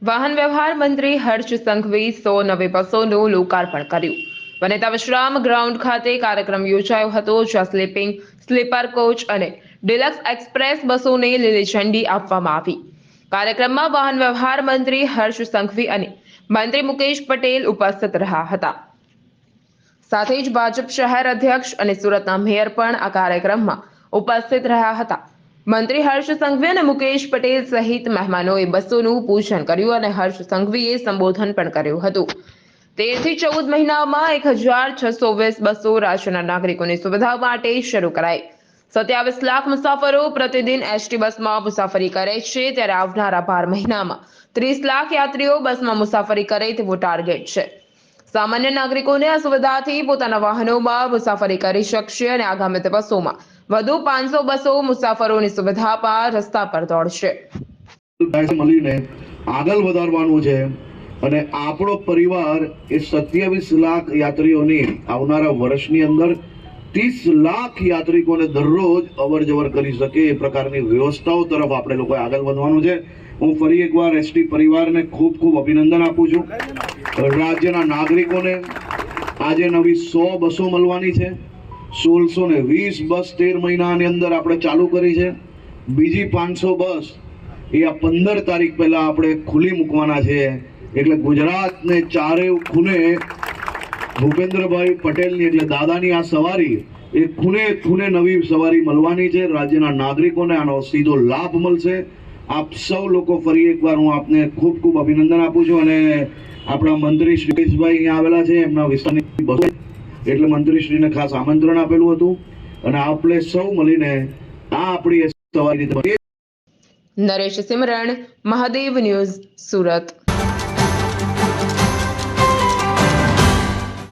વાહન વ્યવહાર મંત્રી હર્ષ સંઘવી 100 નવી બસોનું લોકાર્પણ કર્યું। વનેતા વિશ્રામ ગ્રાઉન્ડ ખાતે કાર્યક્રમ યોજાયો હતો, જ્યાં સ્લીપર કોચ અને ડિલક્સ એક્સપ્રેસ બસોને લીલી ઝંડી આપવામાં આવી। કાર્યક્રમમાં વાહન વ્યવહાર મંત્રી હર્ષ સંઘવી અને મંત્રી મુકેશ પટેલ ઉપસ્થિત રહ્યા હતા। સાથે જ ભાજપ શહેર અધ્યક્ષ અને સુરતના મેયર પણ આ કાર્યક્રમમાં ઉપસ્થિત રહ્યા હતા। મંત્રી હર્ષ સંઘવી અને મુકેશ પટેલ સહિત મહેમાનોએ બસોનું પૂજન કર્યું અને હર્ષ સંઘવીએ સંબોધન પણ કર્યું હતું। 13 થી 14 મહિનામાં 1620 બસો રાજ્યના નાગરિકોની સુવિધા માટે શરૂ કરાઈ। 27 લાખ મુસાફરો પ્રતિદિન એસટી બસમાં મુસાફરી કરે છે, ત્યારે આવનારા 12 મહિનામાં 30 લાખ યાત્રીઓ બસમાં મુસાફરી કરે તેવો ટાર્ગેટ છે। સામાન્ય નાગરિકોને આ સુવિધાથી પોતાના વાહનોમાં મુસાફરી કરી શકશે અને આગામી દિવસોમાં વધુ 500 બસો મુસાફરોની સુવિધા પર રસ્તા પર દોડશે। મળીને આગળ વધારવાનું છે અને આપણો પરિવાર એ 27 લાખ યાત્રીઓની આવનારા વર્ષની અંદર 30 લાખ યાત્રિકોને દરરોજ અવર જવર કરી શકે એ પ્રકારની વ્યવસ્થાઓ તરફ આપણે લોકોએ આગળ વધવાનું છે। હું ફરી એકવાર એસટી પરિવારને ખૂબ ખૂબ અભિનંદન આપું છું। રાજ્યના નાગરિકોને આજે નવી 100 બસો મળવાની છે। 1620 બસ 13 મહિનાની અંદર આપણે ચાલુ કરી છે। બીજી 500 બસ એ આ 15 તારીખ પહેલા આપણે ખુલ્લી મૂકવાના છે। એટલે ગુજરાતને ચારે ખૂણે ભૂપેન્દ્રભાઈ પટેલની એટલે દાદાની આ સવારી એ ખૂણે ખૂણે નવી સવારી મળવાની છે। રાજ્યના નાગરિકોને આનો સીધો લાભ મળશે। આપ સૌ લોકો ફરી એકવાર હું આપને ખૂબ ખૂબ અભિનંદન આપું છું અને આપણા મંત્રી શ્રી કેશભાઈ અહીંયા આવેલા છે, એમના વિસ્તારની બસો એટલે મંત્રીશ્રીને ખાસ આમંત્રણ આપેલું હતું અને આપણે સૌ મળીને આ આપણી સવારી નરેશ સિમરણ, મહાદેવ ન્યૂઝ, સુરત।